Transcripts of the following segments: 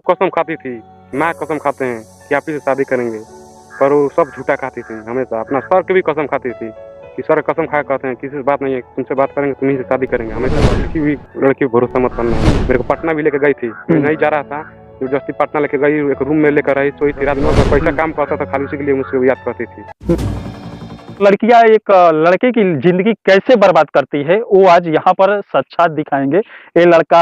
कसम खाती थी, माँ कसम खाते हैं कि आप ही से शादी करेंगे, पर वो सब झूठा खाती थी। हमेशा अपना सर की भी कसम खाती थी कि सर कसम खा कहते हैं किसी से बात नहीं है, तुमसे बात करेंगे तुम्हीं से शादी करेंगे। हमेशा किसी भी लड़की को भरोसा मत करना। मेरे को पटना भी लेके गई थी, मैं नहीं जा रहा था, जबरदस्ती पटना लेके गई, एक रूम में लेकर रही, सोई थी रात भर, पैसा काम करता था खाली, उसी के लिए मुझसे याद करती थी। लड़कियां एक लड़के की जिंदगी कैसे बर्बाद करती है वो आज यहाँ पर साक्षात दिखाएंगे। ये लड़का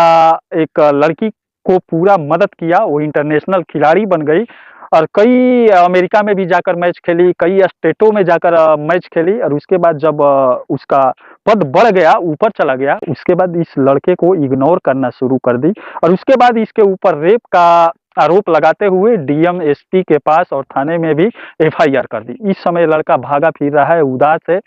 एक लड़की को पूरा मदद किया, वो इंटरनेशनल खिलाड़ी बन गई और कई अमेरिका में भी जाकर मैच खेली, कई स्टेटों में जाकर मैच खेली और उसके बाद जब उसका पद बढ़ गया, ऊपर चला गया, उसके बाद इस लड़के को इग्नोर करना शुरू कर दी और उसके बाद इसके ऊपर रेप का आरोप लगाते हुए डीएम एसपी के पास और थाने में भी एफआईआर कर दी। इस समय लड़का भागा फिर रहा है, उदास है,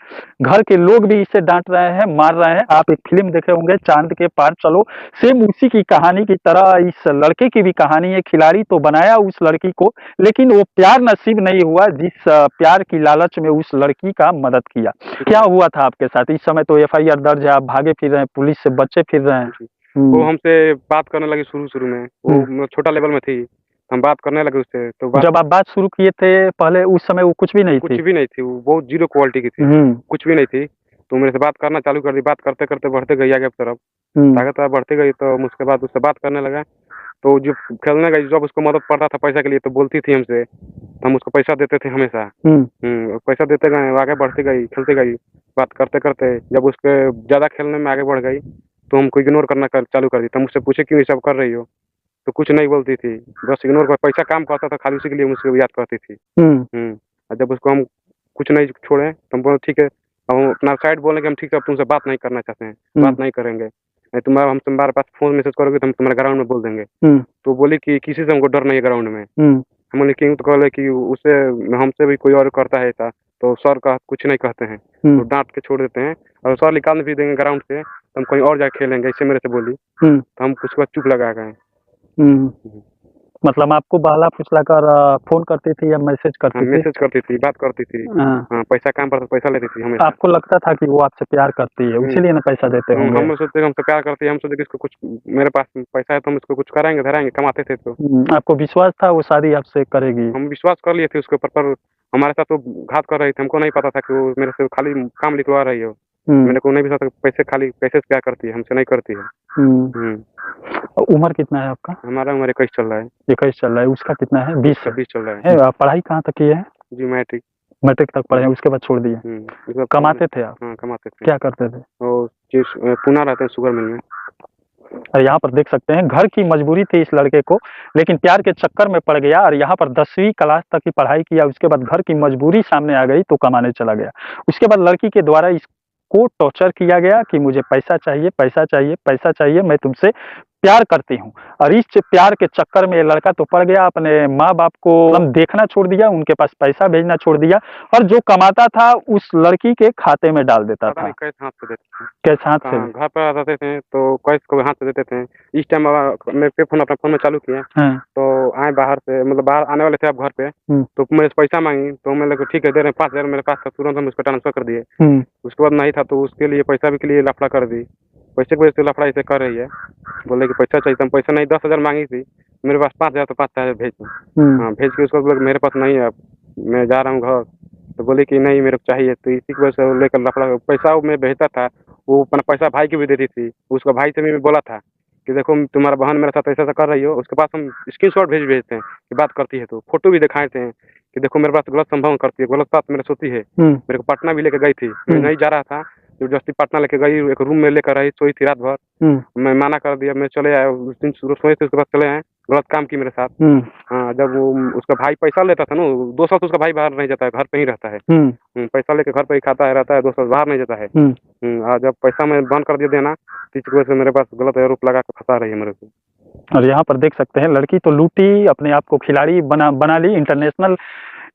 घर के लोग भी इसे डांट रहे हैं, मार रहे हैं। आप एक फिल्म देखे होंगे चांद के पार चलो, सेम उसी की कहानी की तरह इस लड़के की भी कहानी है। खिलाड़ी तो बनाया उस लड़की को, लेकिन वो प्यार नसीब नहीं हुआ जिस प्यार की लालच में उस लड़की का मदद किया। क्या हुआ था आपके साथ? इस समय तो एफआईआर दर्ज है, आप भागे फिर रहे हैं, पुलिस से बचे फिर रहे हैं। वो हमसे बात करने लगी शुरू में, वो छोटा लेवल में थी, हम बात करने लगे उससे। तो जब आप बात शुरू किए थे पहले, उस समय वो कुछ भी नहीं कुछ थी? भी नहीं थी, वो बहुत जीरो क्वालिटी की थी, कुछ भी नहीं थी। तो मेरे से बात करना चालू कर दी, बात करते करते बढ़ते गई आगे की तरफ, ताकत बढ़ती गई। तो उसके बाद उससे बात करने लगा, तो जो खेलने गई, जब उसको मदद पड़ता था पैसा के लिए तो बोलती थी हमसे, तो हम उसको पैसा देते थे हमेशा। पैसा देते गए, आगे बढ़ती गई, खेलती गई, बात करते करते जब उसके ज़्यादा खेलने में आगे बढ़ गई तो हमको इग्नोर करना चालू कर दी। तो मुझसे पूछे क्यों ये सब कर रही हो, तो कुछ नहीं बोलती थी, बस इग्नोर कर, पैसा काम करता था खाली, उसी के लिए मुझसे याद करती थी। और जब उसको हम कुछ नहीं छोड़े तो हम बोले ठीक है, अब हम अपना साइड बोले कि हम ठीक है अब तुमसे बात नहीं करना चाहते हैं, बात नहीं करेंगे, नहीं हम तुम्हारे पास फोन मैसेज करोगे तो हम तुम्हारे ग्राउंड में बोल देंगे। तो बोली कि किसी से हमको डर नहीं है ग्राउंड में। हम बोले क्यों, तो कहले कि उससे हमसे भी कोई और करता है ऐसा तो सर का कुछ नहीं कहते हैं, तो डांट के छोड़ देते हैं, और सर निकाल भी देंगे ग्राउंड से तो हम कहीं और जाके खेलेंगे, ऐसे मेरे से बोली। तो हम उसके बाद चुप लगा गए। मतलब आपको बहला फुसला कर फोन करती थी या मैसेज करती थी? मैसेज करती थी, बात करती थी। पैसा काम पर पैसा लेती थी हमेशा। आपको लगता था कि वो आपसे प्यार करती है, इसीलिए ना पैसा देते होंगे? हम सोचते हमसे प्यार करती है, हम सोचते कि इसको कुछ, मेरे पास पैसा है तो हम इसको कुछ कराएंगे धराएंगे, कमाते थे तो। आपको विश्वास था वो शादी आपसे करेगी? हम विश्वास कर लिए थे उसके ऊपर, पर हमारे साथ तो घात कर रही थी, हमको नहीं पता था कि वो मेरे से खाली काम लिखवा रही हो। मेरे को नहीं पता था पैसे, खाली पैसे से प्यार करती है, हमसे नहीं करती है। उम्र कितना है आपका? हमारा उम्र 21 चल रहा है। 21 चल रहा है, उसका कितना है? 20 चल रहा है। आप पढ़ाई कहाँ तक की है? जी मैट्रिक। मैट्रिक तक पढ़े हैं, उसके बाद छोड़ दिए? कमाते थे आप? हाँ कमाते थे। क्या करते थे? पुणे रहते हैं शुगर मिल में। और यहाँ पर देख सकते हैं घर की मजबूरी थी इस लड़के को, लेकिन प्यार के चक्कर में पड़ गया और यहाँ पर 10वीं क्लास तक की पढ़ाई किया। उसके बाद घर की मजबूरी सामने आ गई तो कमाने चला गया। उसके बाद लड़की के द्वारा इसको टॉर्चर किया गया कि मुझे पैसा चाहिए, पैसा चाहिए, पैसा चाहिए, मैं तुमसे प्यार करती हूँ। और इस प्यार के चक्कर में ये लड़का तो पड़ गया, अपने माँ बाप को देखना छोड़ दिया, उनके पास पैसा भेजना छोड़ दिया और जो कमाता था उस लड़की के खाते में डाल देता था। कैश हाथ से देते थे। कैश हाथ से? घर पर आते थे तो कैश को हाथ से देते थे। इस टाइम मैं पे फोन अपना फोन में चालू किया, तो आए बाहर से, मतलब बाहर आने वाले थे आप घर पे, तो मेरे से पैसा मांगी, तो मैं लगा ठीक है दे रहे हैं, 5,000 मेरे पास था, तुरंत हम उसको ट्रांसफर कर दिए। उसके बाद नहीं था तो उसके लिए पैसा भी के लिए लफड़ा कर दी, पैसे की वजह से लफड़ा ऐसे कर रही है। बोले कि पैसा चाहिए, तो हम पैसा नहीं, 10,000 मांगी थी, मेरे पास 5,000, तो 5,000 भेज दो। हाँ भेज के उसको बोला मेरे पास नहीं है, अब मैं जा रहा हूँ घर, तो बोले कि नहीं मेरे को चाहिए। तो इसी की वजह से लेकर लफड़ा, पैसा मैं भेजता था, वो अपना पैसा भाई की भी देती थी। उसका भाई से भी मैं बोला था कि देखो तुम्हारा बहन मेरे साथ ऐसा कर रही हो, उसके पास हम स्क्रीनशॉट भेजते हैं कि बात करती है, तो फोटो भी दिखाए थे कि देखो मेरे पास गलत संभावना करती है, गलत बात मेरे सोती है। मेरे को पटना भी लेके गई थी, मैं नहीं जा रहा था, जबरदस्ती पटना लेके गई, एक रूम में लेकर रही, सोई थी रात भर। मैं माना कर दिया, मैं चले आया, उस दिन सोए थे, उसके बाद चले आए, गलत काम की मेरे साथ। हाँ जब वो उसका भाई पैसा लेता था ना, 2 साल तो उसका भाई बाहर नहीं जाता है, घर पे ही रहता है। पैसा लेके घर पे ही खाता है, रहता है, 2 साल बाहर नहीं जाता है। जब पैसा मैं बंद कर दिया देना, तो इस वजह से मेरे पास गलत आरोप लगा के फंसा रही है मेरे को। और यहाँ पर देख सकते हैं लड़की तो लूटी, अपने आप को खिलाड़ी बना ली, इंटरनेशनल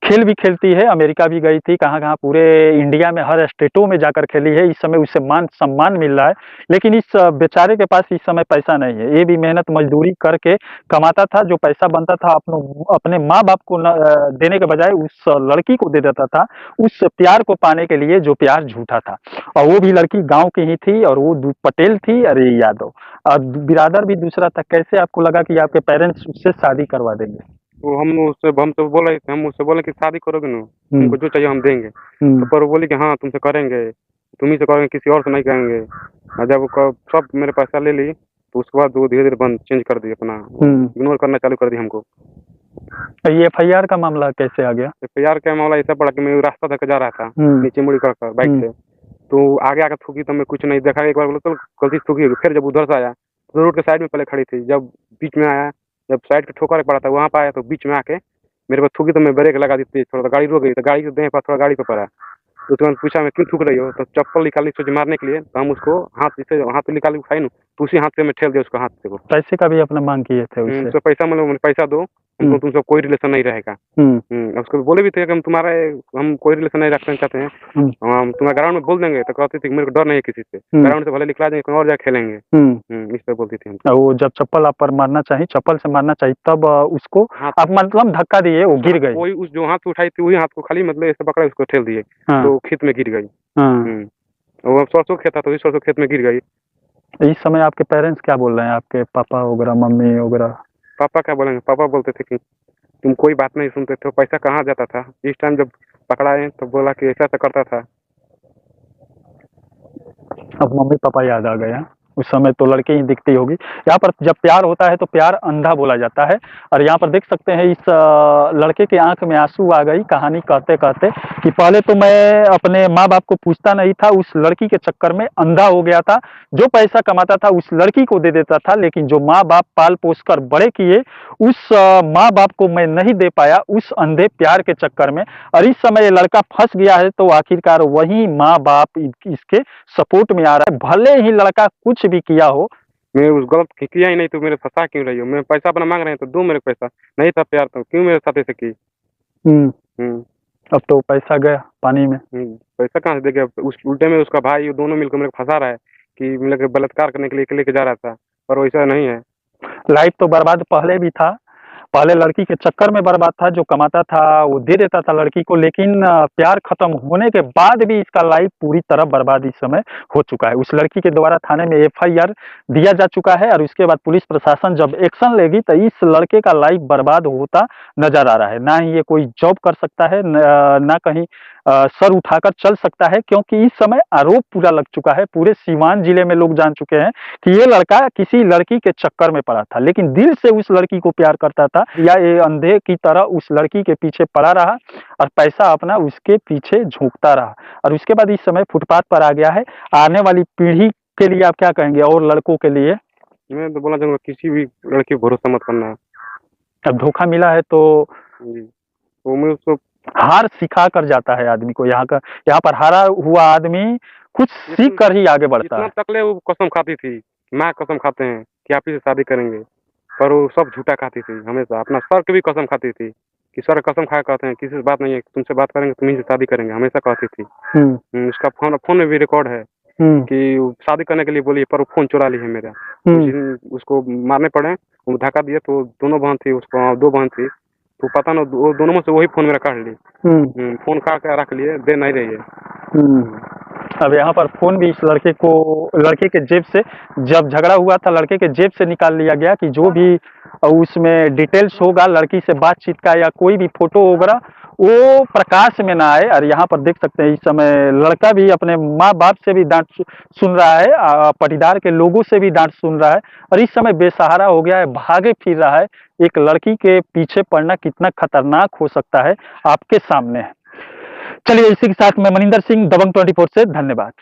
खेल भी खेलती है, अमेरिका भी गई थी, कहाँ-कहाँ पूरे इंडिया में हर स्टेटों में जाकर खेली है। इस समय उसे मान-सम्मान मिल रहा है, लेकिन इस बेचारे के पास इस समय पैसा नहीं है। ये भी मेहनत मज़दूरी करके कमाता था, जो पैसा बनता था अपने माँ-बाप को देने के बजाय उस लड़की को दे देता था, उस प्यार को पाने के लिए जो प्यार झूठा था। और वो भी लड़की गाँव की ही थी और वो पटेल थी, अरे यादव। बिरादर भी दूसरा था। कैसे आपको लगा कि आपके पेरेंट्स उससे शादी करवा देंगे? वो हम तो बोल रहे थे, हम उससे बोले कि शादी करोगे ना, तुमको जो चाहिए हम देंगे। हुँ, तो पर वो बोली कि हाँ तुमसे करेंगे, तुम ही से करेंगे, किसी और से नहीं करेंगे। और जब वो सब मेरे पैसा ले ली, तो उसके बाद वो धीरे-धीरे बंद चेंज कर दी अपना, हुँ। इग्नोर करना चालू कर दी हमको। तो ये एफआईआर का मामला कैसे आ गया? एफआईआर का मामला ऐसा पड़ा कि मैं रास्ता धक्के जा रहा था, हुँ, नीचे मुड़ी कर बाइक हुँ, से। तो आगे आके ठुकी तो मैं कुछ नहीं देखा, एक बार बोला चल गलती से ठुकी होगी। फिर जब उधर से आया, तो रोड के साइड में पहले खड़ी थी, जब बीच में आया, जब साइड पे ठोकर पड़ा था, वहाँ पे आया तो बीच में आके मेरे को ठुकी, तो मैं ब्रेक लगा दी तेज थोड़ा, तो गाड़ी रुक गई, तो गाड़ी के देह पर थोड़ा गाड़ी पे पड़ा। तो तुरंत पूछा मैं क्यों ठुक रही हो? तो चप्पल निकाली सोची मारने के लिए, तो हम उसको हाथ से निकाल के उठाई ना, तो उसी हाथ से मैं ठेल दिया उसको हाथ से वो। पैसे का भी अपना माँग किए थे उससे? उससे पैसा मतलब पैसा दो, हमको तुमसे कोई रिलेशन नहीं रहेगा। हुँ, उसको बोले भी थे कि हम कोई रिलेशन नहीं रखना चाहते हैं। हुँ, हम तुम्हें ग्राउंड में बोल देंगे, तो कहती थी कि मेरे को डर नहीं है किसी से। हुँ, ग्राउंड से भले निकला देंगे, कहीं और जाके खेलेंगे। हुँ। इस तरह बोलती थी हमको। और वो जब चप्पल आप पर मारना चाहिए, चप्पल से मारना चाहिए, तब उसको हाथ आप मतलब धक्का दिए, वो गिर गई। वही उस जो हाथ से उठाई थी, वही हाथ को खाली मतलब ऐसे पकड़ा, उसको ठेल दिए, हाँ, तो खेत में गिर गई। हाँ। वो सरसों खेत था, तो इस सरसों खेत में गिर गई। इस समय आपके पेरेंट्स क्या बोल रहे हैं? आपके पापा वगैरह, मम्मी वगैरह? पापा क्या बोलेंगे? पापा बोलते थे कि तुम कोई बात नहीं सुनते थे, पैसा कहाँ जाता था? इस टाइम जब पकड़ाए तो बोला कि ऐसा-ऐसा करता था। अब मम्मी-पापा याद आ गए हैं। उस समय तो लड़की ही दिखती होगी। यहाँ पर जब प्यार होता है तो प्यार अंधा बोला जाता है और यहाँ पर देख सकते हैं इस लड़के के आँख में आँसू आ गई कहानी कहते-कहते कि पहले तो मैं अपने माँ-बाप को पूछता नहीं था, उस लड़की के चक्कर में अंधा हो गया था। जो पैसा कमाता था उस लड़की को दे देता था, लेकिन जो माँ-बाप पाल-पोस कर बड़े किए, उस माँ-बाप को मैं नहीं दे पाया उस अंधे प्यार के चक्कर में। और इस समय ये लड़का फँस गया है तो आखिरकार वही माँ-बाप इसके सपोर्ट में आ रहा है। भले ही लड़का कुछ भी किया हो। मैं उस गलत किया ही नहीं, तो मेरे फँसा क्यों रही हो? मैं पैसा अपना माँग रहे हैं तो दो मेरे को पैसा। नहीं था प्यार तो क्यों मेरे साथ ऐसे की? हुँ, हुँ, अब तो पैसा गया पानी में। पैसा कहाँ से देगा? उस उल्टे में उसका भाई, वो दोनों मिलकर मेरे को फँसा रहा है कि मतलब कि बलात्कार करने के लिए लेके जा रहा था, पर वैसा नहीं है। लाइफ तो बर्बाद पहले भी था। पहले लड़की के चक्कर में बर्बाद था, जो कमाता था वो दे देता था लड़की को, लेकिन प्यार खत्म होने के बाद भी इसका लाइफ पूरी तरह बर्बाद इस समय हो चुका है। उस लड़की के द्वारा थाने में एफआईआर दिया जा चुका है और उसके बाद पुलिस प्रशासन जब एक्शन लेगी तो इस लड़के का लाइफ बर्बाद होता नज़र आ रहा है। ना ही ये कोई जॉब कर सकता है, ना कहीं सर उठाकर चल सकता है, क्योंकि इस समय आरोप पूरा लग चुका है। पूरे सीवान जिले में लोग जान चुके हैं कि ये लड़का किसी लड़की के चक्कर में पड़ा था, लेकिन दिल से उस लड़की को प्यार करता था, या ये अंधे की तरह उस लड़की के पीछे पड़ा रहा और पैसा अपना उसके पीछे झोंकता रहा और उसके बाद इस समय फुटपाथ पर आ गया है। आने वाली पीढ़ी के लिए आप क्या कहेंगे और लड़कों के लिए? मैं तो बोलना चाहूँगा किसी भी लड़की पे भरोसा मत करना। अब धोखा मिला है तो जी, तो मैं उसको हार सिखा कर जाता है आदमी को। यहाँ पर हारा हुआ आदमी कुछ सीख कर ही आगे बढ़ता इतना है। तकले वो कसम खाती थी, माँ कसम खाते हैं कि आप ही से शादी करेंगे, पर वो सब झूठा खाती थी हमेशा। अपना सर की भी कसम खाती थी कि सर कसम खा के कहते हैं किसी से बात नहीं है, तुमसे बात करेंगे, तुम्हीं से शादी करेंगे, हमेशा कहती थी। उसका फ़ोन में भी रिकॉर्ड है कि वो शादी करने के लिए बोली, पर वो फ़ोन चुरा ली है मेरा। उस दिन उसको मारने पड़े, वो धक्का दिए तो दोनों बहन थी, उसको 2 बहन थी, तो पता ना वो दोनों में से वही फ़ोन मेरा काढ़ ली। फ़ोन काढ़ के रख लिए, दे नहीं रही है। अब यहाँ पर फ़ोन भी इस लड़के के जेब से, जब झगड़ा हुआ था लड़के के जेब से निकाल लिया गया कि जो भी उसमें डिटेल्स होगा लड़की से बातचीत का या कोई भी फ़ोटो वगैरह वो प्रकाश में ना आए। और यहाँ पर देख सकते हैं इस समय लड़का भी अपने माँ-बाप से भी डाँट सुन रहा है, पटीदार के लोगों से भी डाँट सुन रहा है और इस समय बेसहारा हो गया है, भागे फिर रहा है। एक लड़की के पीछे पड़ना कितना खतरनाक हो सकता है आपके सामने है। चलिए इसी के साथ मैं मनिंदर सिंह, दबंग 24 से धन्यवाद।